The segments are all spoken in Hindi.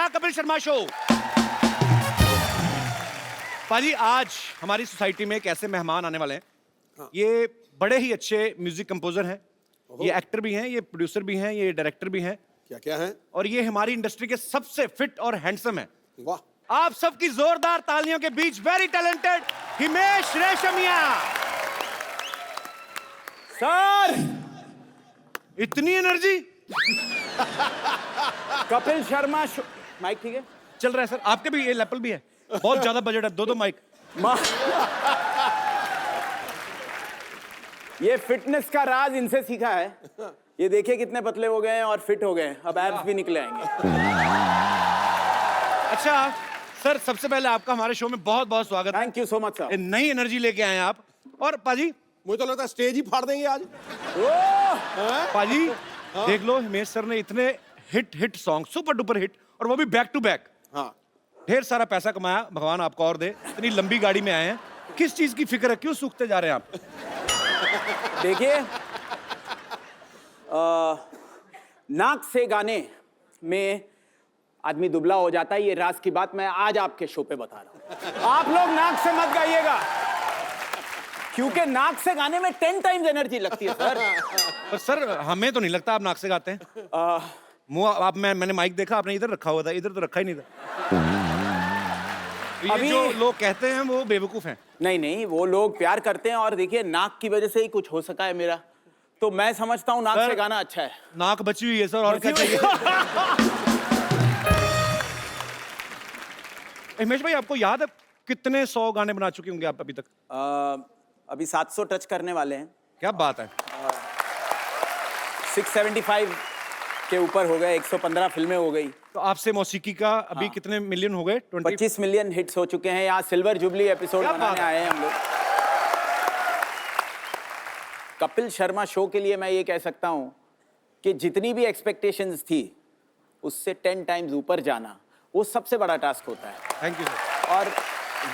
The Kapil Sharma show. पाजी, आज हमारी सोसाइटी में एक ऐसे मेहमान आने वाले हैं। हाँ। ये बड़े ही अच्छे म्यूजिक कंपोजर हैं, ये एक्टर भी हैं, ये प्रोड्यूसर भी हैं, ये डायरेक्टर भी हैं, क्या क्या है? और ये हमारी इंडस्ट्री के सबसे फिट और हैंडसम हैं। वाह, आप सबकी जोरदार तालियों के बीच very talented Himesh Reshammiya. Sir, इतनी energy. Kapil Sharma show. Mic ठीक है? चल रहा है सर। आपके भी ये लेवल भी है, बहुत ज्यादा बजट है, दो माइक। ये फिटनेस का राज इनसे सीखा है। ये देखिए कितने पतले हो गए हैं और फिट हो गए हैं, अब एब्स भी निकले आएंगे। अच्छा सर, सबसे पहले आपका हमारे शो में बहुत बहुत स्वागत है। Thank you so much sir. नई एनर्जी लेके आए हैं आप। और पाजी, मुझे तो लगता है स्टेज ही फाड़ देंगे आज। पाजी देख लो, हिमेश सर ने इतने hit song, super duper hit, और वो भी बैक टू बैक। हाँ, ढेर सारा पैसा कमाया, भगवान आपको और दे। इतनी लंबी गाड़ी में आए हैं, किस चीज की फिक्र है, क्यों सूखते जा रहे हैं आप? देखिए, नाक से गाने में आदमी दुबला हो जाता है, ये राज की बात मैं आज आपके शो पे बता रहा हूं। आप लोग नाक से मत गाइएगा, क्योंकि नाक से गाने में 10 टाइम्स एनर्जी लगती है सर। पर सर, हमें तो नहीं लगता आप नाक से गाते हैं। मुंह आप, मैंने माइक देखा, आपने इधर रखा हुआ था, इधर तो रखा ही नहीं था। ये अभी जो लोग कहते हैं वो बेवकूफ हैं। नहीं, वो लोग प्यार करते हैं, और देखिए नाक की वजह से ही कुछ हो सका है मेरा, तो मैं समझता हूँ नाक से गाना अच्छा है। नाक बची हुई है सर, और क्या चाहिए? हिमेश भाई, आपको याद है कितने 100 गाने बना चुके होंगे आप अभी तक? अभी 700 टच करने वाले हैं। क्या बात है। 675 के ऊपर हो गए, 115 फिल्में हो गई। तो आपसे मौसीकी का अभी कितने मिलियन हो गए? 25 मिलियन हिट्स हो चुके हैं। यहाँ सिल्वर जुबली एपिसोड क्या बनाने बात आए हैं हम लोग। कपिल शर्मा शो के लिए मैं ये कह सकता हूँ कि जितनी भी एक्सपेक्टेशंस थी उससे 10 टाइम्स ऊपर जाना, वो सबसे बड़ा टास्क होता है। Thank you sir. और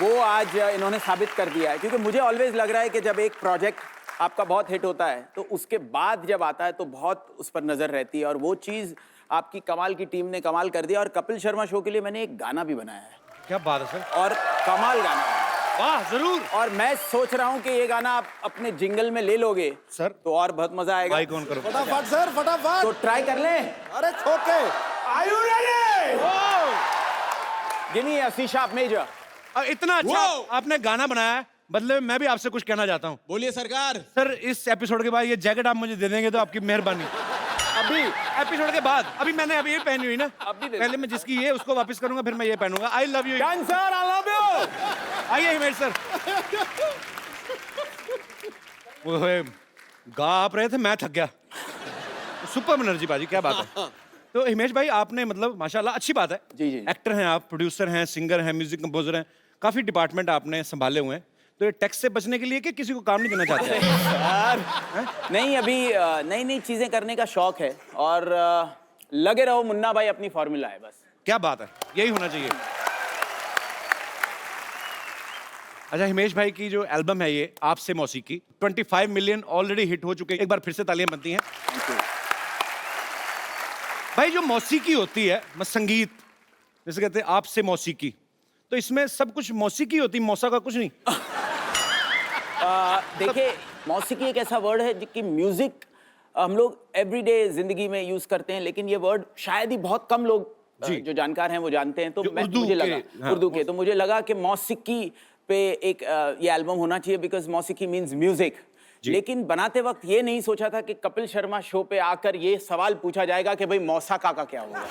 वो आज इन्होंने साबित कर दिया है, क्योंकि मुझे ऑलवेज लग रहा है कि जब एक प्रोजेक्ट आपका बहुत हिट होता है तो उसके बाद जब आता है तो बहुत उस पर नजर रहती है, और वो चीज आपकी कमाल की टीम ने कमाल कर दिया। और कपिल शर्मा शो के लिए मैंने एक गाना भी बनाया है, क्या बात है सर। और कमाल गाना है। वाह, जरूर। और मैं सोच रहा हूँ कि ये गाना आप अपने जिंगल में ले लोगे सर तो और बहुत मजा आएगा। माइक ऑन करो। फटाफट सर, फटाफट। तो ट्राई कर लें। अरे ठोके। Are you ready? Give me a C sharp major. इतना अच्छा आपने गाना बनाया है, बदले में मैं भी आपसे कुछ कहना चाहता हूँ। बोलिए सरकार। सर, इस एपिसोड के बाद ये जैकेट आप मुझे दे देंगे तो आपकी मेहरबानी। अभी एपिसोड के बाद, अभी मैंने अभी ये पहनी हुई ना, अभी दे। पहले मैं जिसकी ये उसको वापस करूंगा, फिर मैं ये पहनूंगा। I love you. Done, sir. I love you. आइए हिमेश सर। ओए, गा आप रहे थे, मैं थक गया। सुपर एनर्जी बाजी, क्या बात है। तो हिमेश भाई, आपने मतलब माशाल्लाह अच्छी बात है। जी। एक्टर हैं आप, प्रोड्यूसर हैं, सिंगर हैं, म्यूजिक कंपोजर हैं, काफी डिपार्टमेंट आपने संभाले हुए हैं। तो ये टैक्स से बचने के लिए कि किसी को काम नहीं देना चाहते हैं? यार नहीं, अभी नई नई चीजें करने का शौक है, और लगे रहो मुन्ना भाई, अपनी फॉर्मूला है बस। क्या बात है, यही होना चाहिए। अच्छा, हिमेश भाई की जो एल्बम है ये आपसे मौसीकी, 25 मिलियन ऑलरेडी हिट हो चुके हैं। एक बार फिर से तालियां बनती हैं। भाई, जो मौसीकी होती है, संगीत, जैसे कहते हैं आपसे मौसीकी, तो इसमें सब कुछ मौसीकी होती है, मौसा का कुछ नहीं। देखिए, मौसीकी एक ऐसा वर्ड है कि म्यूजिक हम लोग एवरीडे जिंदगी में यूज करते हैं, लेकिन ये वर्ड शायद ही बहुत कम लोग जो जानकार हैं वो जानते हैं। तो मुझे लगा उर्दू के, तो मुझे लगा कि मौसीकी पे एक ये एल्बम होना चाहिए, बिकॉज मौसीकी मीन्स म्यूजिक। लेकिन बनाते वक्त ये नहीं सोचा था कि कपिल शर्मा शो पे आकर ये सवाल पूछा जाएगा कि भाई मौसा का क्या होगा।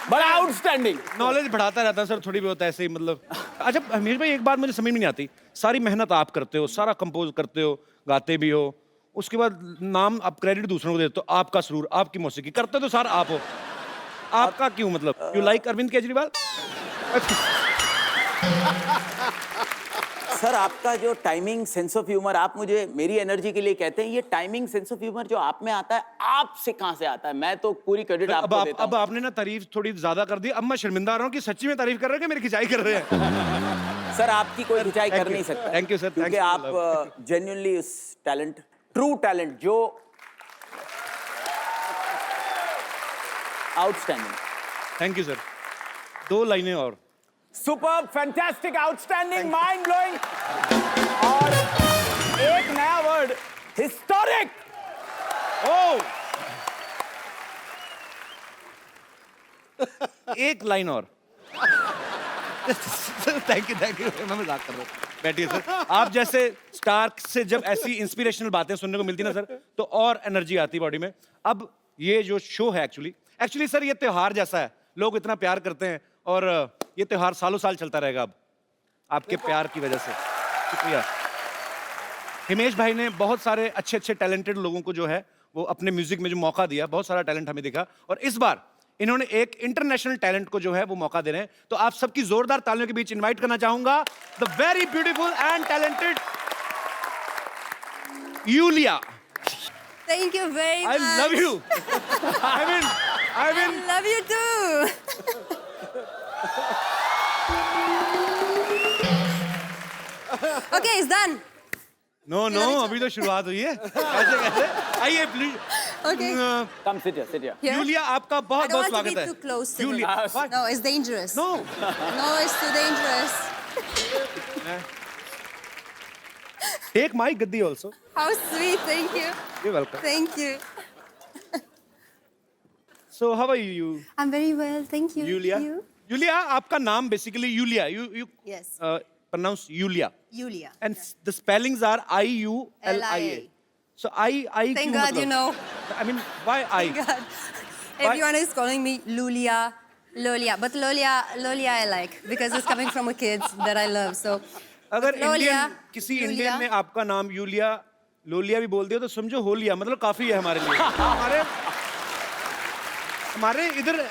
बड़ा आउटस्टैंडिंग। नॉलेज बढ़ाता रहता है सर, थोड़ी बहुत ऐसे ही मतलब। अच्छा हमीर भाई, एक बात मुझे समझ में नहीं आती, सारी मेहनत आप करते हो, सारा कंपोज करते हो, गाते भी हो, उसके बाद नाम आप क्रेडिट दूसरों को देते हो, आपका सुरूर, आपकी मौसीकी करते तो सारा आप हो, आपका क्यों? मतलब you like Arvind Kejriwal? Sir, आपका जो टाइमिंग सेंस ऑफ ह्यूमर, आप मुझे मेरी एनर्जी के लिए कहते हैं, ये टाइमिंग सेंस ऑफ ह्यूमर जो आप में आता है, आपसे कहां से आता है? मैं तो पूरी क्रेडिट आपको देता हूं। अब आपने ना तारीफ थोड़ी ज्यादा कर दी, अब मैं शर्मिंदा आ रहा हूं कि सच्ची में तारीफ कर रहे हैं कि मेरी खिंचाई कर रहे हैं। सर, आपकी कोई खिंचाई कर नहीं सकता। थैंक यू सर, क्योंकि आप जेन्युइनली उस टैलेंट, ट्रू टैलेंट जो आउटस्टैंडिंग। Thank you sir. 2 लाइनें और। Superb, fantastic, outstanding, mind blowing. और एक नया वर्ड, हिस्टोरिक। ओह, एक लाइन और। थैंक यू, मैं मजाक कर रहा हूँ। बैठिए सर। आप जैसे स्टार से जब ऐसी इंस्पिरेशनल बातें सुनने को मिलती ना सर, तो और एनर्जी आती बॉडी में। अब ये जो शो है एक्चुअली सर, ये त्योहार जैसा है। लोग इतना प्यार करते हैं और ये त्योहार सालों साल चलता रहेगा अब, आपके प्यार की वजह से। शुक्रिया। हिमेश भाई ने बहुत सारे अच्छे अच्छे टैलेंटेड लोगों को जो है वो अपने म्यूजिक में जो मौका दिया, बहुत सारा टैलेंट हमें दिखा, और इस बार इन्होंने एक इंटरनेशनल टैलेंट को जो है वो मौका दे रहे हैं। तो आप सबकी जोरदार तालियों के बीच इनवाइट करना चाहूंगा the very beautiful and talented Yulia. Thank you very I much. love you. I mean, Love you too. Okay, it's done. no, अभी तो शुरुआत हुई है। कैसे? आइए please. Okay. Come sit here, sit here. Here? Yulia, आपका I बहुत don't बहुत want to स्वागत be है। too close to Yulia, him. what? No, it's dangerous. No. No, it's too dangerous. Take my gaddi also. How sweet. Thank you. You're welcome. Thank you. So how are you? I'm very well. Thank you. Yulia? You? Yulia, आपका नाम basically Yulia. You Yes. pronounce Yulia. Yulia. And the spellings are IULIA. LIA. So I Thank क्यों God मतलब? you know. I mean, why I? God. Everyone is calling me Lulia. Lolia. But Lolia I like because it's coming from a kid that I love. So अगर Lolia, इंडियन किसी Yulia. इंडियन ने आपका नाम यूलिया लोलिया भी बोल दिया तो समझो हो लिया, मतलब काफी है हमारे लिए। हमारे इधर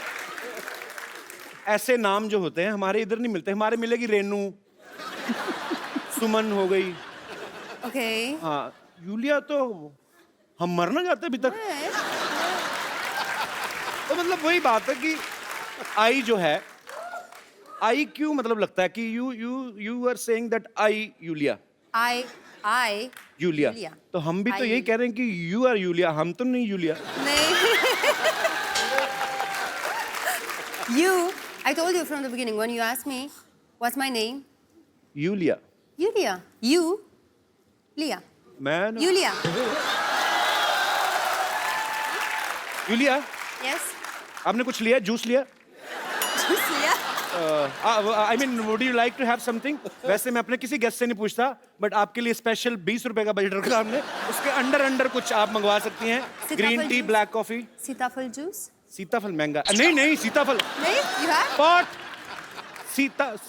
ऐसे नाम जो होते हैं हमारे इधर नहीं मिलते। हमारे मिलेगी रेनू, सुमन हो गई। Okay. हाँ, यूलिया तो हम मरना चाहते अभी तक। तो मतलब वही बात है कि आई जो है, आई क्यों मतलब लगता है कि you are saying that I Yulia I Yulia, Yulia. तो हम भी तो I यही कह रहे हैं कि यू आर यूलिया, हम तो नहीं यूलिया। नहीं. I told you from the beginning when you asked me what's my name. Yulia Yulia. You. Lia. मैं Yulia. Yulia, Yes. आपने कुछ लिया, जूस लिया? Just Lia. I mean would you like to have something? वैसे मैं अपने किसी गेस्ट से नहीं पूछता, बट आपके लिए स्पेशल 20 रुपए का बजट रखा हमने। उसके अंडर कुछ आप मंगवा सकती हैं। सीताफल green tea, juice? Black coffee. Sitafal juice. सीताफल महंगा नहीं सीताफल नहीं? You have? पॉट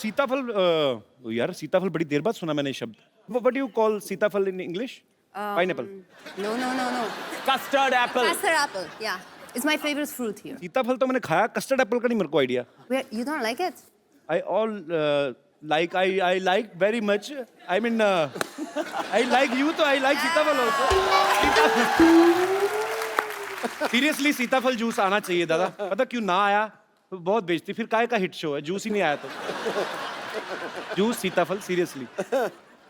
सीताफल यार सीताफल बड़ी देर बाद सुना मैंने ये शब्द। व्हाट यू कॉल सीताफल in English? Pineapple. No. Custard apple. Custard apple. Yeah. It's my favorite fruit here. सीताफल तो मैंने खाया, कस्टर्ड एप्पल का नहीं मेरे को idea. You don't like it? I like very much. I mean, I like you, तो I like सीताफल also. सीरियसली सीताफल जूस आना चाहिए दादा। पता क्यों ना आया? तो बहुत बेचती, फिर काहे का हिट शो है, जूस ही नहीं आया तो। जूस सीताफल सीरियसली।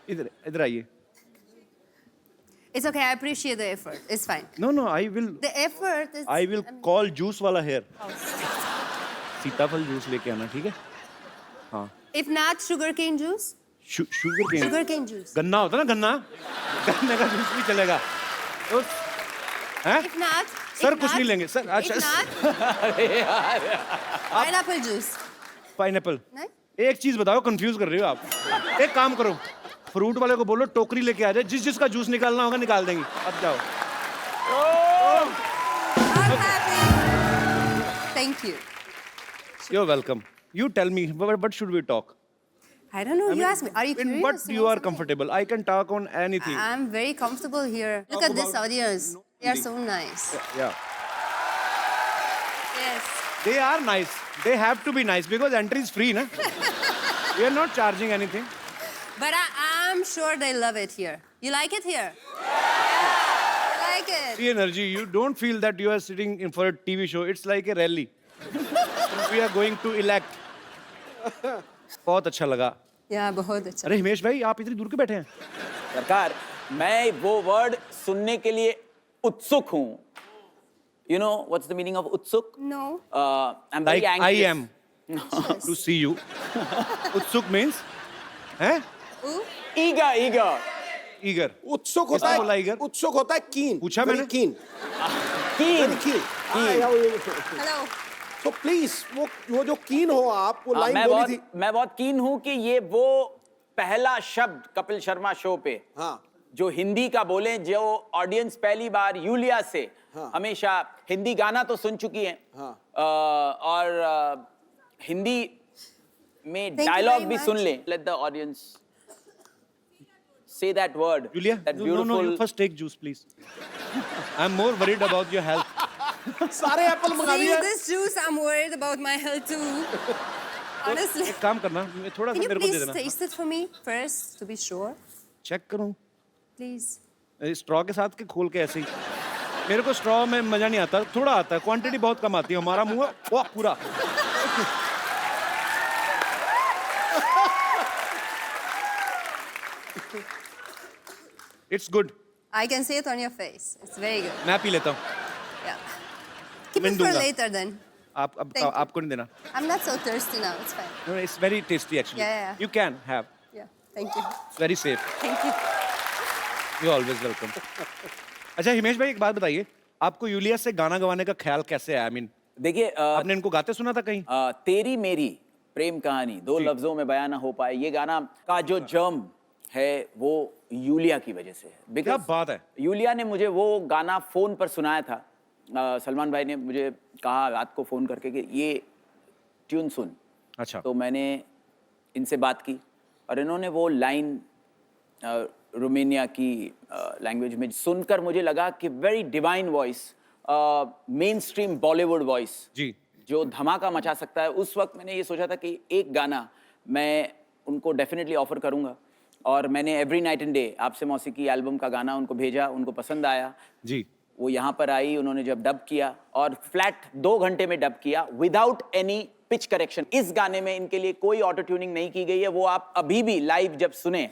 इधर आइए। It's okay. I appreciate the effort. It's fine. No, I will The effort is. call juice वाला हेयर। सीताफल जूस लेके आना, ठीक है? हाँ। If not, sugarcane juice. Sugarcane. Sugarcane juice. गन्ना होता है ना, गन्ने का जूस भी चलेगा। तो हैं? If not. सर if कुछ not- नहीं लेंगे सर। If अच्छा not, pineapple juice. पाइनएप्पल। नहीं? एक चीज बताओ, कंफ्यूज कर रही हो आप। एक काम करो, फ्रूट वाले को बोलो टोकरी लेके आ जाए, जिसका जूस निकालना होगा निकाल देंगे। अब जाओ। I'm happy. Thank you. You're welcome. You tell me, what should we talk? I don't know. You asked me. Are you In curious? what to you know are something? comfortable. I can talk on anything. I'm very comfortable here. Look at this audience. They are so nice. Yeah. Yes. They are nice. They have to be nice because entry is free, na? We are not charging anything. But I'm sure they love it here. You like it here? Yeah. I like it. See energy. You don't feel that you are sitting in for a TV show. It's like a rally. We are going to elect. बहुत अच्छा लगा। Yeah, बहुत अच्छा. अरे हिमेश भाई, आप इतनी दूर क्यों बैठे हैं? सरकार, मैं वो वर्ड सुनने के लिए उत्सुक हूं You know what's the meaning of utsuk? No. I'm very Like I anxious. am to see you. Utsuk means? हैं? Ooh. Eager, eager. Eager. उत्सुक होता किसने बोला है, eager? उत्सुक होता है कीन। पूछा Very मैंने? keen, Keen. very keen. Hello. तो प्लीज वो जो कीन हो आप, वो लाइन बोली थी। मैं बहुत कीन हूं कि ये वो पहला शब्द कपिल शर्मा शो पे हाँ। जो हिंदी का बोले, जो ऑडियंस पहली बार यूलिया से हाँ। हमेशा हिंदी गाना तो सुन चुकी है, हाँ। और हिंदी में Thank you डायलॉग very भी much. सुन ले. Let the audience say that word. Julia, that no, beautiful. you first take juice, please. I'm more worried about your health. सारे एप्पल मंगा Seeing दिए। this juice, I'm worried about my health too. Honestly. एक काम करना, थोड़ा सा Can you मेरे को दे please देना. taste it for me first to be sure? Check करूं. Please. स्ट्रॉ के साथ के खोल के ऐसे ही. मेरे को स्ट्रॉ में मजा नहीं आता, थोड़ा आता है, क्वांटिटी बहुत कम आती है. हमारा मुंह वो पूरा. It's good. I can see it on your face. It's very good. मैं पी लेता हूँ. Yeah. Keep मैं it for दूंगा. later then. Thank you. आपको नहीं देना. I'm not so thirsty now. It's fine. No, it's very tasty actually. Yeah. You can have. Yeah. Thank you. It's very safe. Thank you. You're always welcome. अच्छा हिमेश भाई एक बात बताइए, आपको यूलिया से गाना गवाने का ख्याल कैसे आया? I mean, देखिए, आपने इनको गाते सुना था कहीं? तेरी मेरी प्रेम कहानी दो लफ्जों में बयान ना हो पाए, ये गाना का जो जर्म है वो यूलिया की वजह से है. क्या Because बात है? यूलिया ने मुझे वो गाना फोन पर सुनाया था. सलमान भाई ने मुझे कहा रात को फोन करके कि ये ट्यून सुन. अच्छा. तो मैंने इनसे बात की और इन्होंने वो लाइन रोमानिया की लैंग्वेज में सुनकर मुझे लगा कि very divine voice, mainstream Bollywood voice जी. जो धमाका मचा सकता है. उस वक्त मैंने ये सोचा था कि एक गाना मैं उनको डेफिनेटली ऑफर करूंगा और मैंने एवरी नाइट एंड डे आपसे मौसीकी एल्बम का गाना उनको भेजा. उनको पसंद आया. जी. वो यहाँ पर आई, उन्होंने जब डब किया और फ्लैट 2 घंटे में डब किया विदाउट एनी पिच करेक्शन. इस गाने में इनके लिए कोई ऑटो ट्यूनिंग नहीं की गई है. वो आप अभी भी लाइव जब सुने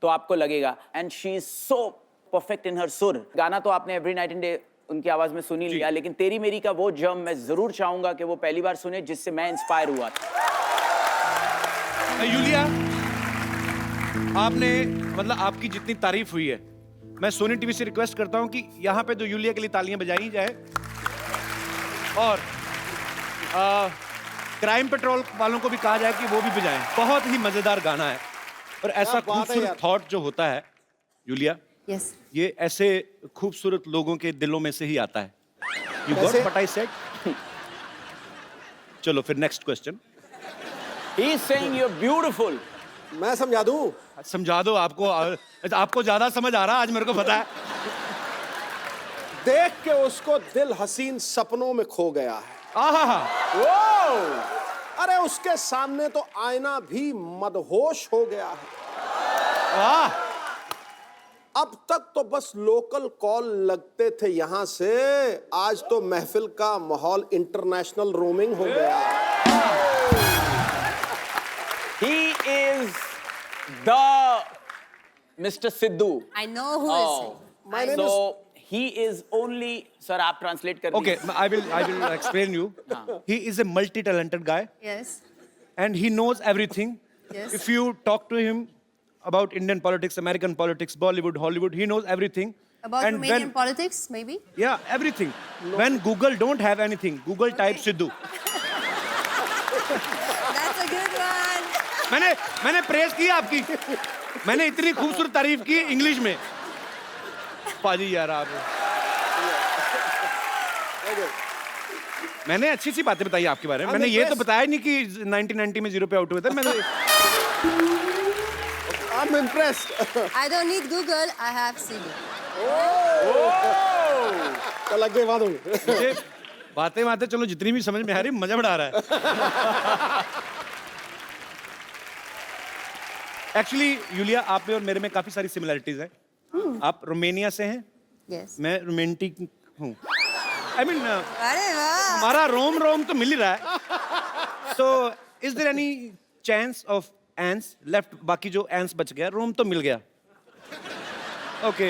तो आपको लगेगा. And she is so perfect in हर सुर. गाना तो आपने एवरी नाइट एंड डे उनकी आवाज में सुन ही लिया, लेकिन तेरी मेरी का वो जर्म मैं जरूर चाहूंगा कि वो पहली बार सुने, जिससे मैं इंस्पायर हुआ था. यूलिया, आपने मतलब आपकी जितनी तारीफ हुई है, मैं सोनी टीवी से रिक्वेस्ट करता हूं कि यहाँ पे तो यूलिया के लिए तालियां बजाई जाए और क्राइम पेट्रोल वालों को भी कहा जाए कि वो भी बजाएं. बहुत ही मजेदार गाना है और ऐसा क्या बात है खूबसूरत यार. थॉट जो होता है यूलिया, Yes. ये ऐसे खूबसूरत लोगों के दिलों में से ही आता है. You got कैसे? what I said? चलो फिर next question. He is saying you're beautiful. मैं समझा दूं। समझा दो. आपको ज्यादा समझ आ रहा आज मेरे को पता है. देख के उसको दिल हसीन सपनों में खो गया है। आहा. अरे उसके सामने तो आईना भी मदहोश हो गया है। वाह. अब तक तो बस लोकल कॉल लगते थे यहां से, आज तो महफिल का माहौल इंटरनेशनल रोमिंग हो गया। He is the Mr. Sidhu. I know who is he. My name So he is only, sir, आप translate कर Okay, दीजिए. I will explain you. He is a multi-talented guy Yes. and he knows everything. Yes. If you talk to him about Indian politics, American politics, Bollywood, Hollywood, he knows everything. About And Romanian when, politics, maybe? yeah, everything. When Google don't have anything, Google type Sidhu. That's a good one. मैंने प्रेस की आपकी. मैंने इतनी खूबसूरत तारीफ की इंग्लिश में. पाजी यार आप. मैंने अच्छी सी बातें बताई आपके बारे में. मैंने ये तो बताया नहीं कि 1990 में 0 पे आउट हुए थे. मैंने I'm impressed. I don't need Google, I have Sidhu. तो लग गई बात होगी। मुझे बातें चलो जितनी भी समझ में आ रही मजा बड़ा आ रहा है. एक्चुअली यूलिया, आप में और मेरे में काफी सारी सिमिलरिटीज हैं. आप रोमानिया से हैं, Yes. मैं रोमांटिक हूँ. आई मीन अरे वाह. हमारा रोम तो मिल ही रहा है. So is there any chance of ends left? बाकी जो एंस बच गया, रोम तो मिल गया. ओके,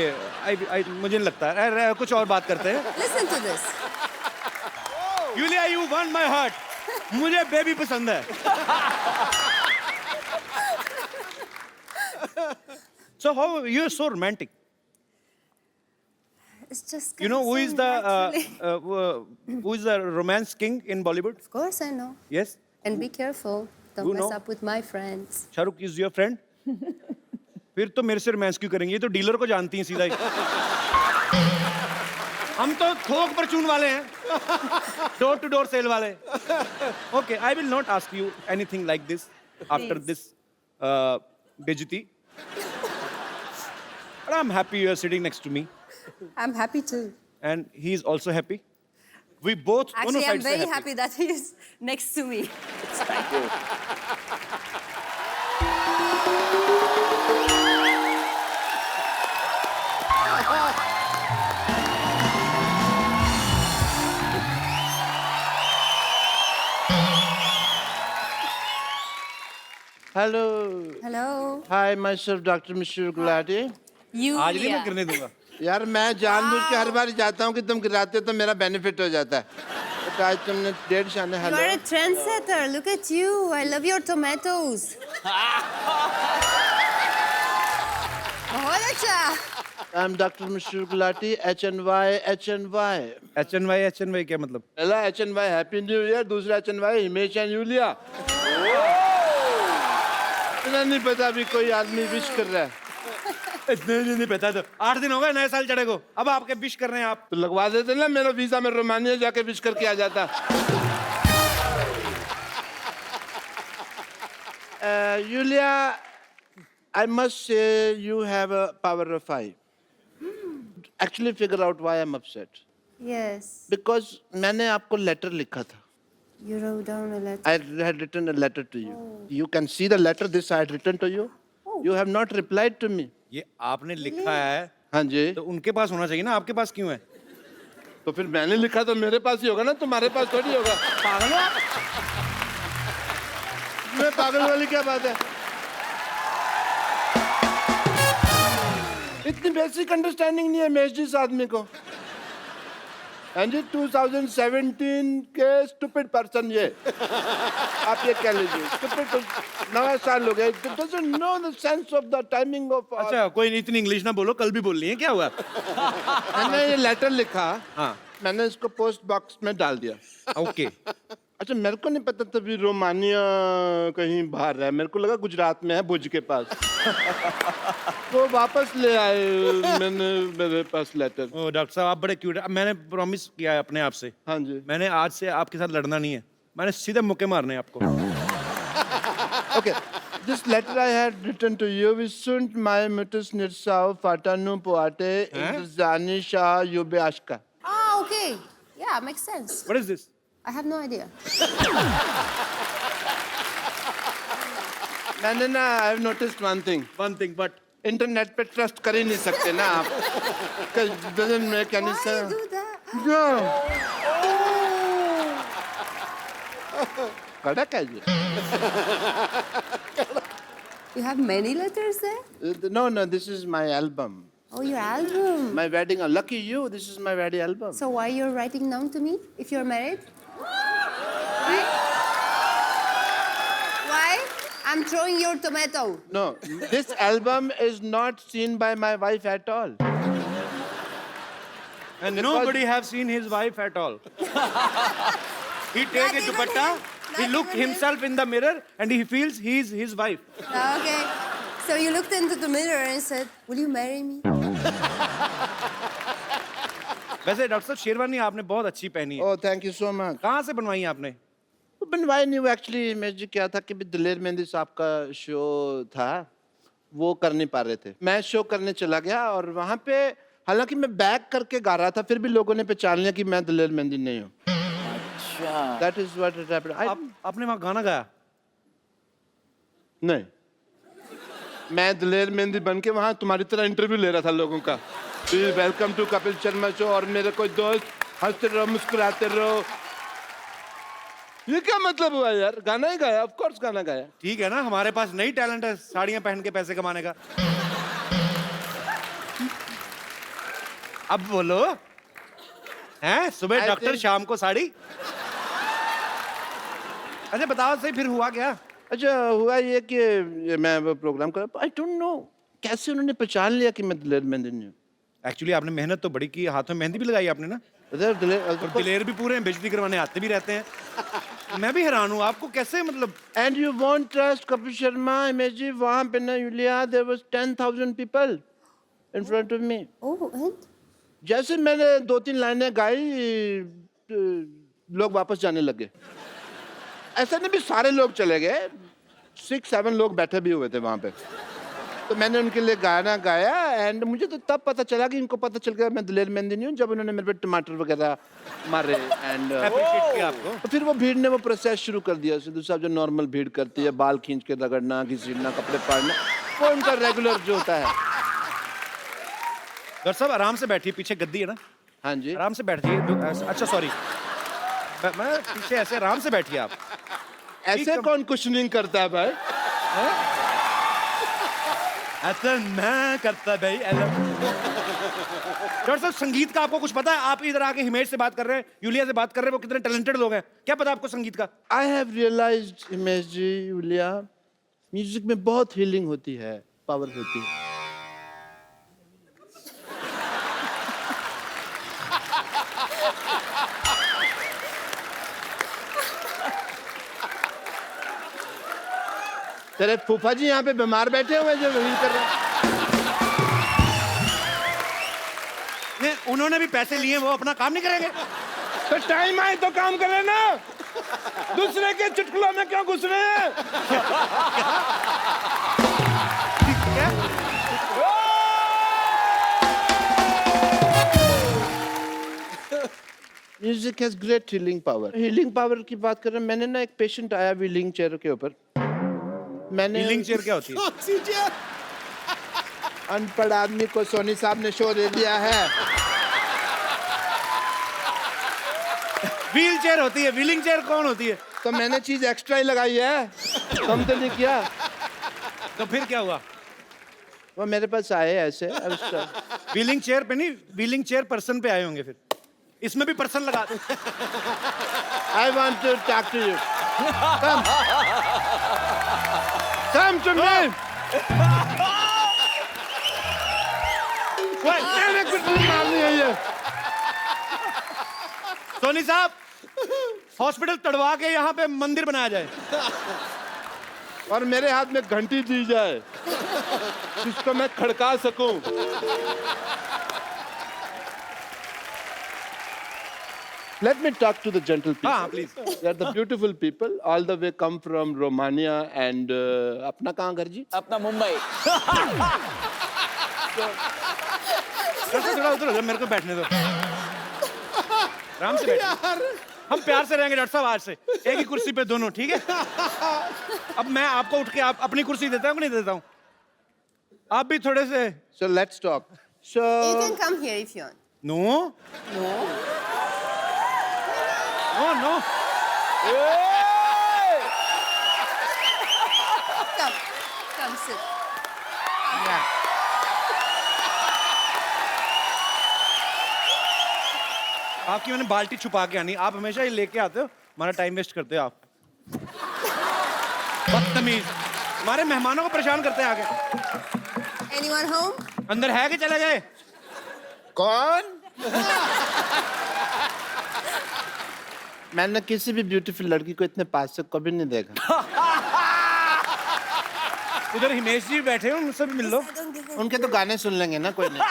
मुझे नहीं लगता. कुछ और बात करते हैं. Listen to this. Yulia, you won my heart. मुझे बेबी पसंद है. So how you're so romantic? It's just. You know who is the naturally. who is the romance king in Bollywood? Of course, I know. Yes, And be careful. Don't You mess know. up with my friends. Shahrukh is your friend. फिर तो मेरे से रोमांस क्यों करेंगे? ये तो डीलर को जानती हैं सीधा ही. हम तो थोक परचून वाले हैं, डोर टू डोर सेल वाले. Okay, I will not ask you anything like this after Please. this बेइज्जती. But I'm happy you are sitting next to me, I'm happy too. and he is also happy. We both दोनों Actually, I'm sides से very happy that he is next to me. Thank you. Hello. Hello. Hi, myself, Dr. Mr. Gulati. You. आज नहीं मैं करने दूंगा. यार मैं जानबूझ के हर बार जाता हूँ कि तुम गिराते हो तो मेरा बेनिफिट हो जाता है. तो आज तुमने डेढ़ शाने You hello. are a trendsetter. Look at you. I love your tomatoes. बहुत अच्छा. I'm Dr. Mr. Gulati, HNY, HNY. HNY क्या मतलब? पहला HNY हैप्पी न्यू ईयर, दूसरा HNY हिमेश एंड यूलिया. इतना नहीं पता अभी कोई आदमी विश कर रहा है. नहीं पता तो 8 दिन हो गए नए साल चढ़े को. अब आपके विश कर रहे हैं आप. तो लगवा देते ना मेरा वीजा में रोमानिया जाके विश करके आ जाता. Yulia, I must say you have a power of 5. Actually figure out why I'm upset. Yes. Because मैंने आपको letter लिखा था. You wrote down a letter. I had written a letter to you. You can see the letter this I had written to you. You have not replied to me. ये आपने लिखा है हाँ जी. तो उनके पास होना चाहिए ना, आपके पास क्यों है? तो फिर मैंने लिखा तो मेरे पास ही होगा ना, तुम्हारे पास थोड़ी होगा. पागल हो आप? मैं पागल वाली क्या बात है? इतनी बेसिक अंडरस्टैंडिंग नहीं है मेष जी इस आदमी को. हाँ जी 2017 के स्टूपिड पर्सन ये. आप ये कह लीजिए स्टूपिड. नया साल हो गया. doesn't know the sense of the timing of. अच्छा कोई नहीं, इतनी इंग्लिश ना बोलो, कल भी बोल रही है, क्या हुआ? मैंने ये लेटर लिखा. हाँ. मैंने इसको पोस्ट बॉक्स में डाल दिया. ओके. अच्छा मेरे को नहीं पता तभी रोमानिया कहीं बाहर है. मेरे को लगा गुजरात में है भुज के पास. वो वापस ले आए मैंने मेरे पास लेटर. ओ डॉक्टर साहब आप बड़े क्यूट है. मैंने प्रॉमिस किया है अपने आप से, हाँ जी. मैंने आज से आपके साथ लड़ना नहीं है, मैंने सीधे मुक्के मारने हैं आपको. Okay, this letter I had written to you is sunt mai mutus nirsau fatanu poate intezani shah yube ashka. Ah, okay. Yeah, makes sense. What is this? I have no idea. मैंने ना I have noticed one thing. One thing, but internet पे ट्रस्ट कर ही नहीं सकते ना आप. Doesn't make any Why you sense. do that? No. कड़क है ये. You have many letters there? No, this is my album. Oh, your album. My wedding. Lucky you, this is my wedding album. So why you're writing down to me if you're married? Why? Why? I'm throwing your tomato. No, this album is not seen by my wife at all. and nobody have seen his wife at all. He take Not a even dupatta, him. he Not look even him. himself in the mirror and he feels he's his wife. Okay. So you looked into the mirror and said, "Will you marry me?" वैसे डॉक्टर साहब शेरवानी आपने बहुत अच्छी पहनी है. Oh, thank you so much. कहाँ से बनवाई है आपने? बनवाई नहीं. एक्चुअली मैं जी क्या था कि भी दिलेर मेहंदी साहब का शो था, वो कर नहीं पा रहे थे. मैं शो करने चला गया और वहाँ पे हालांकि मैं बैक करके गा रहा था, फिर भी लोगों ने पहचान लिया कि मैं दिलेर मेहंदी नहीं हूँ. अच्छा. That is what it happened. आपने वहाँ गाना गाया? नहीं, मैं दिलेर मेहंदी बन के वहाँ तुम्हारी तरह इंटरव्यू ले रहा था लोगों का. Welcome to Kapil Sharma show और मेरे कोई दोस्त हंसते रहो मुस्कुराते रहो. ये क्या मतलब हुआ यार? गाना ही गाया. ऑफ कोर्स गाना गाया. ठीक है ना, हमारे पास नई टैलेंट है साड़ियाँ पहन के पैसे कमाने का. अब बोलो हैं, सुबह I डॉक्टर think- शाम को साड़ी. अच्छा बताओ सही, फिर हुआ क्या? अच्छा हुआ ये कि ये मैं वो प्रोग्राम कर, आई डोंट नो कैसे उन्होंने पहचान लिया कि मैं दिलेर मेहंदी हूँ। एक्चुअली आपने मेहनत तो बड़ी की, हाथों में मेहंदी भी लगाई आपने ना, और दिलेर भी पूरे हैं, बेइज्जती करवाने आते भी रहते हैं। मैं भी हैरान हूँ, आपको कैसे मतलब। And you won't trust Kapil Sharma image जी, वहाँ पे ना Yulia there was 10,000 people in front of me. Oh, and? जैसे मैंने 2-3 लाइनें गाई लोग वापस जाने लगे। ऐसा नहीं भी सारे लोग चले गए, 6-7 लोग बैठे भी हुए थे वहाँ पे। तो मैंने उनके लिए गाना गाया एंड मुझे तो तब पता चला कि इनको पता चल गया मैं दिलेर मेहंदी नहीं हूँ, जब उन्होंने मेरे पे टमाटर वगैरह मारे एंड अप्रिशिएट किया आपको। तो फिर वो भीड़ ने वो प्रोसेस शुरू कर दिया। सिद्धू साहब जो नॉर्मल भीड़ करती है, बाल खींच के रगड़ना, घसीटना, कपड़े फाड़ना, वो उनका रेगुलर जो होता है। डॉक्टर साहब आराम से बैठिए, पीछे गद्दी है ना, हाँ जी। आराम से बैठिए। अच्छा सॉरी, मैं पीछे ऐसे आराम से बैठिए आप। ऐसे कौन कुशनिंग करता है भाई? ऐसा मैं करता भाई। डॉक्टर साहब संगीत का आपको कुछ पता है? आप इधर आके हिमेश से बात कर रहे हैं, यूलिया से बात कर रहे हैं, वो कितने टैलेंटेड लोग हैं, क्या पता आपको संगीत का? I have realised Himesh ji, Yulia, music में बहुत हीलिंग होती है, पावर होती है। तेरे फूफा जी यहाँ पे बीमार बैठे हुए जो हील कर रहे हैं। नहीं, उन्होंने भी पैसे लिए, वो अपना काम नहीं करेंगे? तो टाइम आए तो काम करे ना, दूसरे के चुटकुलों में क्यों घुस रहे हैं? क्या? Music has great healing power. Healing power की बात कर रहे हैं, मैंने ना एक पेशेंट आया व्हीलिंग चेयर के ऊपर, मैंने व्हीलिंग चेयर क्या होती है? अनपढ़ आदमी को सोनी साहब ने शो दे दिया है। व्हील चेयर होती है, व्हीलिंग चेयर कौन होती है? तो मैंने चीज एक्स्ट्रा ही लगाई है, कम तो नहीं किया। तो फिर क्या हुआ? वो मेरे पास आए ऐसे व्हीलिंग चेयर पे नहीं, व्हीलिंग चेयर पर्सन पे आए होंगे, फिर इसमें भी पर्सन लगा दो। I want to talk to you, come to me. मैंने कुछ नहीं मारनी है ये। सोनी साहब, हॉस्पिटल तड़वा के यहाँ पे मंदिर बनाया जाए और मेरे हाथ में घंटी दी जाए जिसको मैं खड़का सकूं। Let me talk to the gentle people. हाँ, please. They are the beautiful people. All the way come from Romania and अपना कहाँ घर जी? अपना मुंबई। थोड़ा उधर हो जाओ, मेरे को बैठने दो, आराम से बैठो। हम प्यार से रहेंगे डॉक्टर साहब आज से, एक ही कुर्सी पे दोनों, ठीक है? अब मैं आपको उठ के आप अपनी कुर्सी देता हूँ कि नहीं देता हूँ? आप भी थोड़े से। So let's talk. So You can come here if you want. No No. No no, Come. Come sit. आपकी मैंने बाल्टी छुपा के आनी, आप हमेशा ये लेके आते हो, हमारा टाइम वेस्ट करते हो आप। बदतमीज, हमारे मेहमानों को परेशान करते हैं आगे। Anyone home? अंदर है कि चले गए? कौन? मैंने किसी भी ब्यूटीफुल लड़की को इतने पास से कभी नहीं देखा। उधर हिमेश जी बैठे हैं, उनसे भी मिल लो। Don't give her. उनके तो गाने सुन लेंगे ना, कोई नहीं।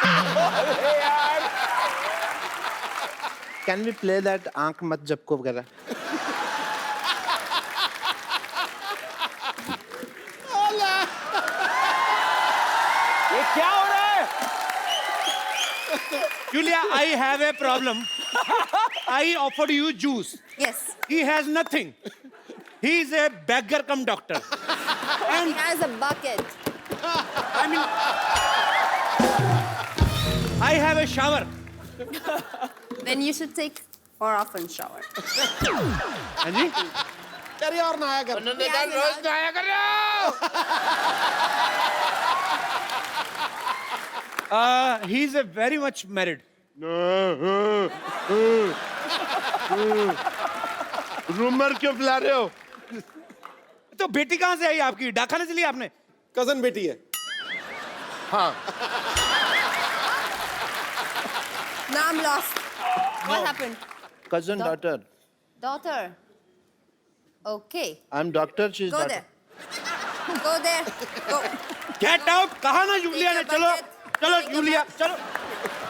कैन वी प्ले दैट आंख मत झपको वगैरह? ये क्या हो रहा है? Julia, I have a problem. I offered you juice. Yes. He has nothing. He is a beggar cum doctor. He has a bucket. I mean, I have a shower. Then you should take more often shower. हाँ जी? अरे और नहाया कर। उन्होंने कहा रोज नहाया करो। He's a very much married. Rumour क्यों फैला रहे हो? तो बेटी कहाँ से आई आपकी? डाकखाने से ली आपने? कजन बेटी है। हाँ Now I'm lost. What happened? cousin daughter. Daughter. Okay. I'm doctor. She's Go daughter. there. Go there. Go. Get out. कहा ना यूलिया ने? Take your चलो bucket. चलो Take your यूलिया चलो।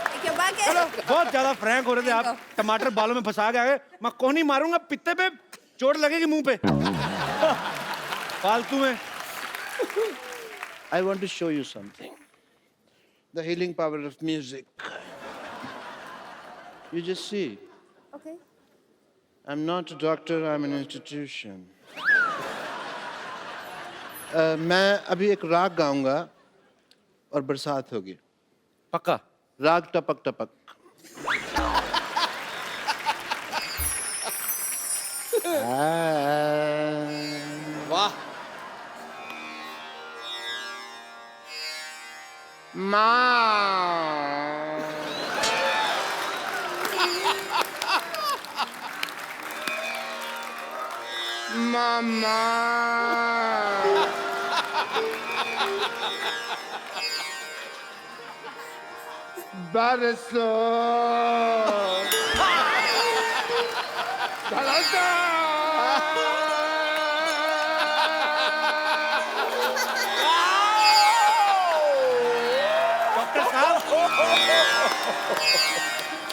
Take your bucket. बहुत ज्यादा फ्रैंक हो रहे थे आप। Go. टमाटर बालों में फंसा के आ गए। मैं कोहनी मारूंगा पित्ते पे, चोट लगेगी मुंह पे। फालतू में। I want to show you something. The healing power of music. You just see. Okay. I'm not a doctor, I'm an institution. मैं अभी एक राग गाऊंगा और बरसात होगी। पक्का? राग टपक टपक। वाह। माँ मामा बरसो डॉक्टर साहब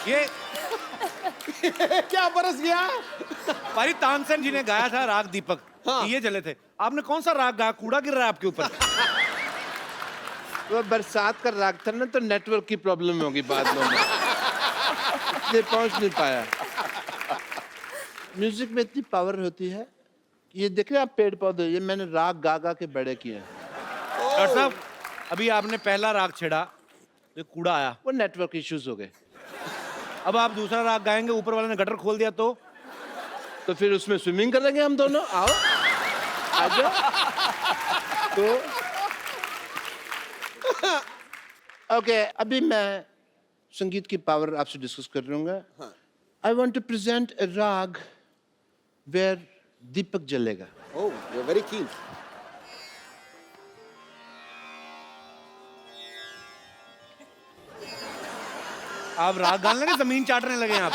ये क्या बरस गया? पारी तानसेन जी ने गाया था राग दीपक। ये जले थे। आपने कौन सा राग गाया? कूड़ा गिर रहा है आपके ऊपर। वो बरसात का राग था ना, तो नेटवर्क की प्रॉब्लम होगी बाद में, इसलिए पहुंच नहीं पाया। म्यूजिक में इतनी पावर होती है। ये देख रहे हैं आप पेड़ पौधे, ये मैंने राग गा गा के बड़े किए हैं। डॉक्टर साहब अभी आपने पहला राग छेड़ा, ये कूड़ा आया। वो नेटवर्क इश्यूज हो गए। अब आप दूसरा राग गाएंगे, ऊपर वाले ने गटर खोल दिया तो फिर उसमें स्विमिंग करेंगे हम दोनों। आओ आ जाओ। तो ओके, अभी मैं संगीत की पावर आपसे डिस्कस कर लूंगा। आई वॉन्ट टू प्रेजेंट ए राग वेयर दीपक जलेगा। Oh, you're very keen. आप राग गाने लगे, जमीन चाटने लगे आप।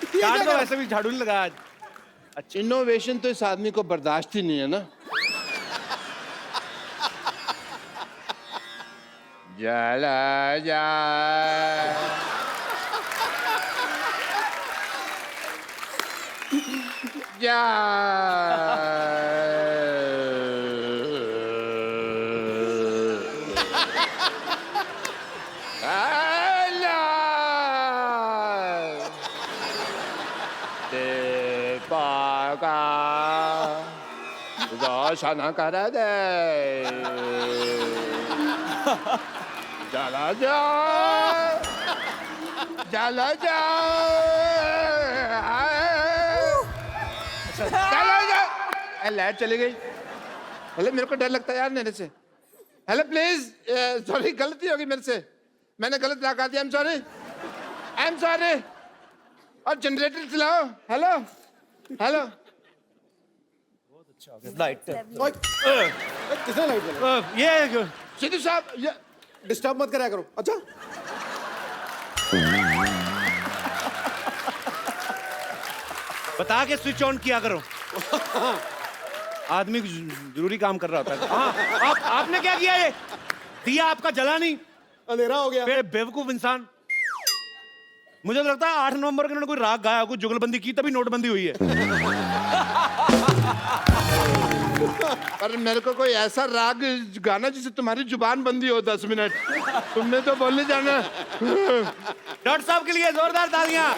चाट तो वैसे भी झाड़ू नहीं लगा आज। अच्छा, इनोवेशन तो इस आदमी को बर्दाश्त ही नहीं है ना। जला जा जा देवागा रोशन कर दे जला जा जला जा चला जा। लाइट चली गई। हेलो, मेरे को डर लगता है यार मेरे से। हेलो प्लीज, सॉरी गलती होगी मेरे से, मैंने गलत लगा दिया। I am sorry. और जनरेटर चलाओ। Hello hello. लाइट ओए, किसने लाइट जलाई? ये सिद्धू साहब, ये डिस्टर्ब मत कराया करो। अच्छा, बता के स्विच ऑन किया करो। आदमी जरूरी काम कर रहा होता है। हाँ, आपने क्या किया? ये दिया आपका जला नहीं। अंधेरा हो गया। बेवकूफ इंसान। मुझे तो लगता है 8 नवंबर को उन्होंने कोई राग गाया, कोई जुगलबंदी की, तभी नोटबंदी हुई है। पर मेरे को कोई ऐसा राग गाना जिससे तुम्हारी जुबान बंदी हो 10 मिनट। तुमने तो बोले जाना। डॉक्टर साहब के लिए जोरदार तालियां।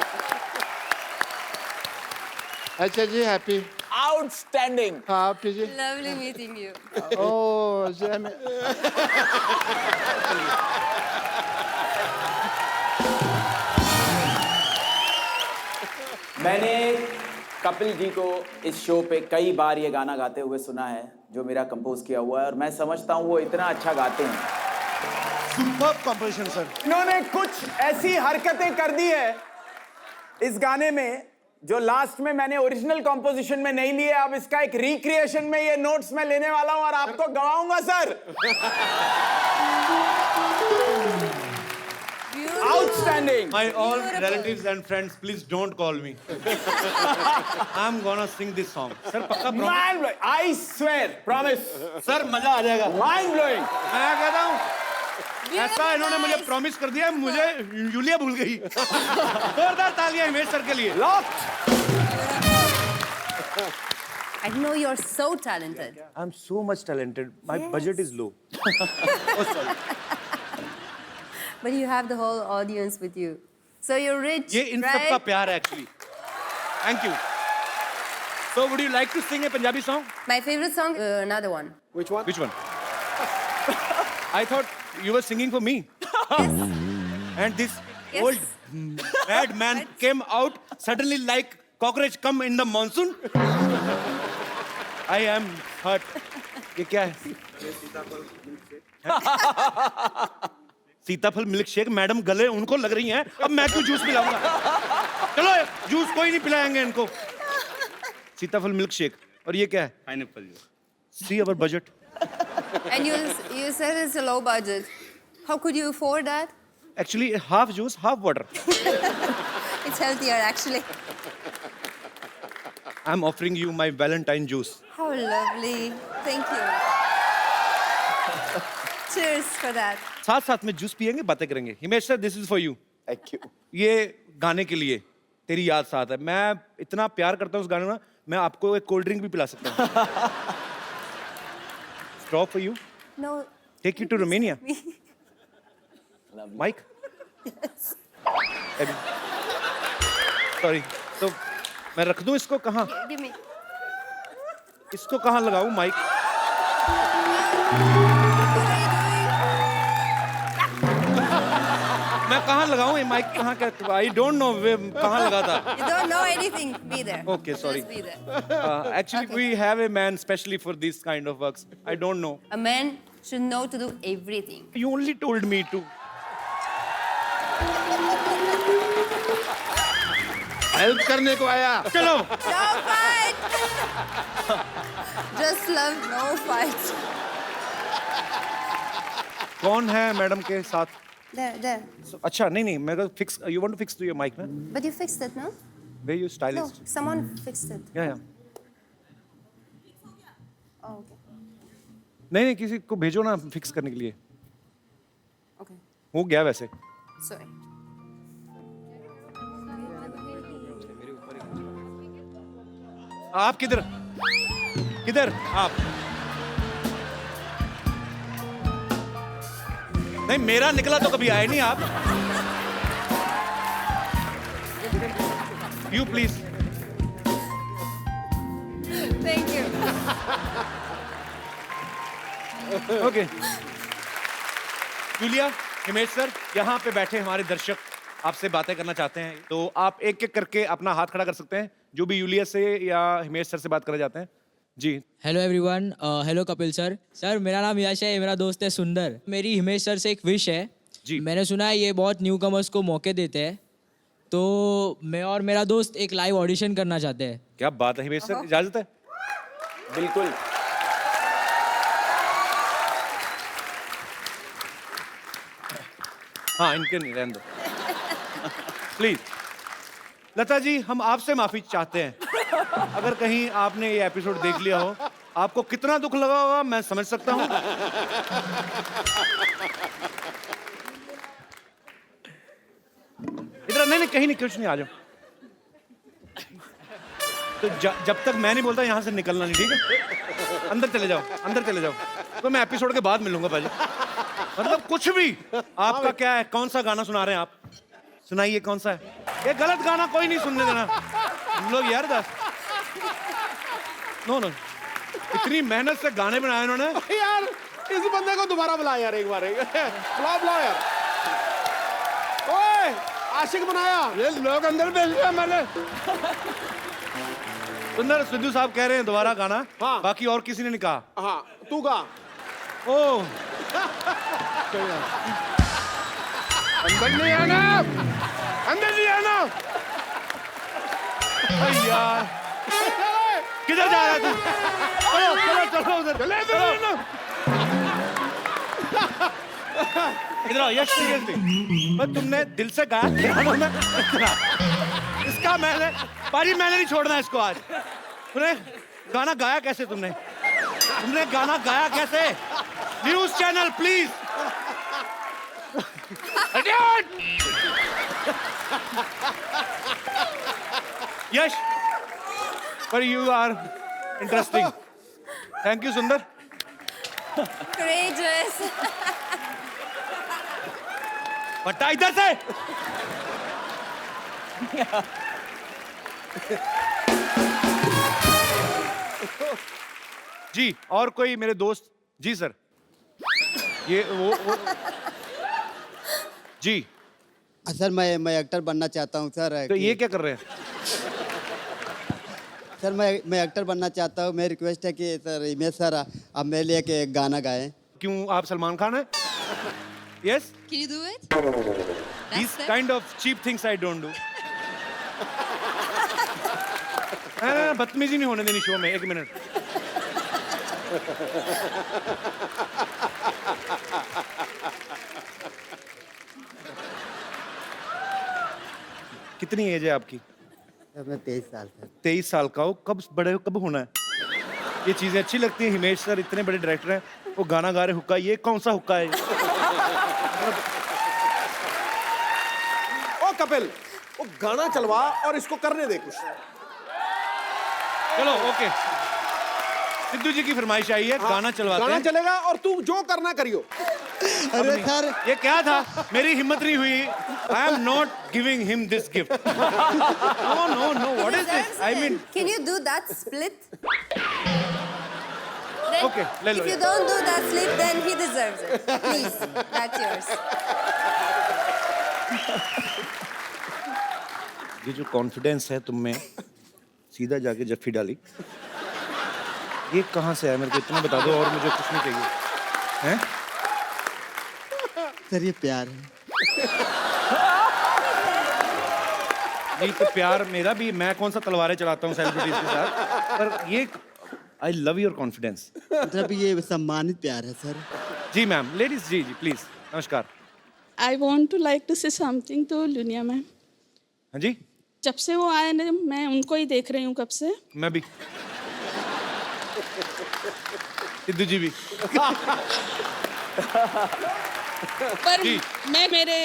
अच्छा जी, हैप्पी। आउटस्टैंडिंग। हाँ आप कीजिए। Lovely meeting you. ओह मैंने कपिल जी को इस शो पे कई बार ये गाना गाते हुए सुना है, जो मेरा कंपोज किया हुआ है, और मैं समझता हूँ वो इतना अच्छा गाते हैं। Superb composition sir. इन्होंने कुछ ऐसी हरकतें कर दी है इस गाने में जो लास्ट में मैंने ओरिजिनल कॉम्पोजिशन में नहीं लिए, अब इसका एक रिक्रिएशन में ये नोट्स मैं लेने वाला हूं और आपको गवाऊंगा sir. Outstanding. My all relatives and friends, please don't call me. I'm gonna sing this song. Sir, पक्का promise? Mind blowing. I swear, promise. Sir, मजा आ जाएगा। Mind blowing. मैं कहता हूँ ऐसा इन्होंने मुझे प्रॉमिस कर दिया, मुझे यूलिया भूल गई। जोरदार तालियां हिमेश सर के लिए। Locked. I know you're so talented. I'm so much talented. My budget is low. Oh, sorry. But you have the whole audience with you. So you're rich, ये इन सब का right? प्यार है actually. Thank you. So would you like to sing a Punjabi song? My favorite song, another one. Which one? Which one? I thought you were singing for me. And this Yes. old bad man came out suddenly like cockroach come in the monsoon. I am hurt. ये क्या है? सीताफल मिल्क शेक। मैडम गले उनको लग रही हैं, अब मैं क्यों जूस पिलाऊंगा? चलो जूस कोई नहीं पिलाएंगे इनको। सीताफल मिल्क शेक। और ये क्या है? Pineapple juice. See our budget. And you said it's a low budget. How could you afford that? Actually, half juice, half water. It's healthier, actually. I'm offering you my Valentine juice. How lovely. Thank you. Cheers for that. साथ साथ में जूस पियेंगे, बातें करेंगे। Himesh sir, this is for you. Thank you. ये गाने के लिए तेरी याद साथ है। मैं इतना प्यार करता हूँ उस गाने में, मैं आपको एक कोल्ड ड्रिंक भी पिला सकता हूँ। Straw for you. No. Take you to Romania. Mike. Sorry. तो मैं रख दूँ इसको कहाँ? Give me. इसको कहाँ लगाऊँ, माइक? मैं कहाँ लगाऊँ ये माइक? कहाँ क्या? I don't know कहाँ लगा था। You don't know anything. Be there. Okay, sorry. Just be there. Actually, we have a man specially for this kind of works. I don't know. A man should know to do everything. You only told me to. Help करने को आया। चलो। No fight! Just love, no fight. कौन है मैडम के साथ? There, there. अच्छा नहीं मैं तो fix. You want to fix to your mic ना? But you fixed it, no? Where you No, stylist? someone fixed it. Yeah. Oh, okay. नहीं किसी को भेजो ना फिक्स करने के लिए। Okay. हो गया वैसे। Sorry. आप किधर? किधर? आप? नहीं मेरा निकला तो कभी आए नहीं आप। You please. Thank you. Okay. Julia, Himesh sir, यहाँ पे बैठे हमारे दर्शक आपसे बातें करना चाहते हैं, तो आप एक एक करके अपना हाथ खड़ा कर सकते हैं, जो भी यूलिया से या हिमेश सर से बात करना चाहते हैं। जी। Hello everyone, hello Kapil sir. Sir मेरा नाम यश है, मेरा दोस्त है सुंदर। मेरी हिमेश सर से एक विश है जी। मैंने सुना है ये बहुत न्यू कमर्स को मौके देते हैं, तो मैं और मेरा दोस्त एक लाइव ऑडिशन करना चाहते हैं। क्या बात है हिमेश सर, इजाजत है? बिल्कुल। हाँ इनके नहीं, रहने दो प्लीज। लता जी, हम आपसे माफी चाहते हैं, अगर कहीं आपने ये एपिसोड देख लिया हो, आपको कितना दुख लगा होगा मैं समझ सकता हूँ। इधर नहीं कहीं नहीं, कुछ नहीं, आ जाओ। तो जब तक मैं नहीं बोलता यहाँ से निकलना नहीं, ठीक है? अंदर चले जाओ, अंदर चले जाओ। तो मैं एपिसोड के बाद मिलूंगा भाजी। मतलब कुछ भी आपका क्या है, कौन सा गाना सुना रहे हैं आप? सुनाइए कौन सा है? ये गलत गाना कोई नहीं सुनने देना हम लोग यार। नो इतनी मेहनत से गाने बनाए इन्होंने। यार इस बंदे को दोबारा बुला यार, एक बार बुलाओ यार। ओए आशिक बनाया, ये लोग अंदर भेज दिया मैंने। सुंदर सिद्धू साहब कह रहे हैं दोबारा गाना। हाँ। बाकी और किसी ने नहीं कहा। हाँ तू गा। ओह अंदर नहीं आना, अंदर नहीं आना। अरे यार किधर जा रहा है तू? चलो चलो चलो उधर चले चलो। इधर आओ यश सीरियसली मैं तुमने दिल से गाया पियानो में इसका मैंने नहीं छोड़ना इसको आज। तूने गाना गाया कैसे तुमने गाना गाया कैसे? News channel please. यश पर you are interesting. Thank you Sundar. Courageous. बट्टा इधर से। जी और कोई मेरे दोस्त? जी सर ये वो जी सर मैं एक्टर बनना चाहता हूँ सर। तो ये क्या कर रहे हैं? सर मैं एक्टर बनना चाहता हूँ। मेरी रिक्वेस्ट है कि सर हिमेश सर आप मेरे लिए एक गाना गाएं। क्यों आप सलमान खान हैं? Yes Can you do it? these kind of cheap things I don't do. बदतमीजी नहीं होने देनी शो में। एक मिनट कितनी एज है आपकी? सर मैं 23 साल सर। 23 साल का हो। कब बड़े हो कब होना है? ये चीजें अच्छी लगती हैं। हिमेश सर इतने बड़े डायरेक्टर हैं वो गाना गा रहे हुक्का। ये कौन सा हुक्का है? ओ कपिल वो गाना चलवा और इसको करने दे कुछ। चलो ओके सिद्धू जी की फरमाइश आई है गाना चलवाते गाना हैं। चलेगा और तू जो करना करियो। अरे सर ये क्या था? मेरी हिम्मत नहीं हुई। I am not giving him this gift. No no no what is this? I mean Can you do that split? Then, Okay, ले लो if you ये। don't do that split, then he deserves it. Please, that's yours. ये जो कॉन्फिडेंस है तुम में सीधा जाके जफ्फी डाली ये कहाँ से आया? मेरे को इतना बता दो और मुझे कुछ नहीं चाहिए। हैं? सर ये प्यार है। नहीं तो प्यार मेरा भी। मैं कौन सा तलवारें चलाता हूँ सेलिब्रिटीज के साथ? पर ये आई लव योर कॉन्फिडेंस। मतलब ये सम्मानित प्यार है सर। जी मैम लेडीज जी जी प्लीज नमस्कार। I want to like to say something to Lunia ma'am. हाँ जी जब से वो आए ना मैं उनको ही देख रही हूँ कब से। मैं भी सिद्धू जी भी। पर जी। मैं मेरे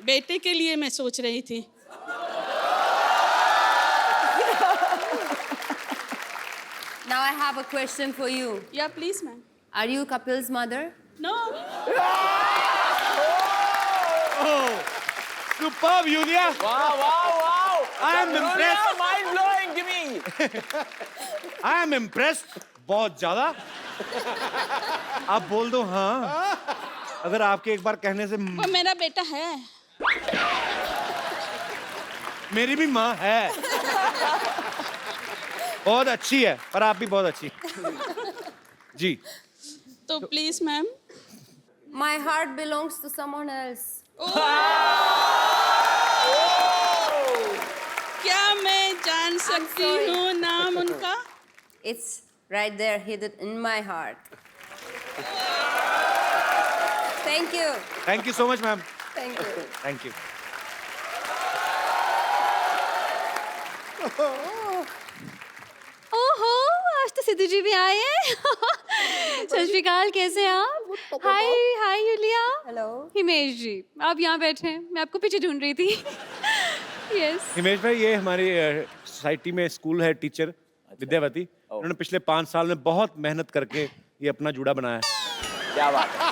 बेटे के लिए मैं सोच रही थी। Now I have a question for you. या please ma'am. Are you Kapil's mother? No Superb Yulia. Wow. I am impressed. Mind blowing. Give me. I am impressed. बहुत ज्यादा। आप बोल दो हाँ। अगर आपके एक बार कहने से वो मेरा बेटा है। मेरी भी माँ है। बहुत अच्छी है पर आप भी बहुत अच्छी। जी तो please ma'am. My heart belongs to someone else. क्या मैं जान सकती sorry. हूँ नाम उनका? It's right there, hidden in my heart. Thank you. Thank you so much ma'am. Thank you. Thank you. ओहो आज तो सिद्धू जी भी आए हैं। सत श्री अकाल, कैसे हैं आप? हाय हाय यूलिया। हेलो हिमेश जी, आप यहाँ बैठे हैं, मैं आपको पीछे ढूंढ रही थी। यस हिमेश भाई ये हमारी सोसाइटी में स्कूल है टीचर विद्यावती। उन्होंने पिछले 5 साल में बहुत मेहनत करके ये अपना जूड़ा बनाया है। क्या बात है।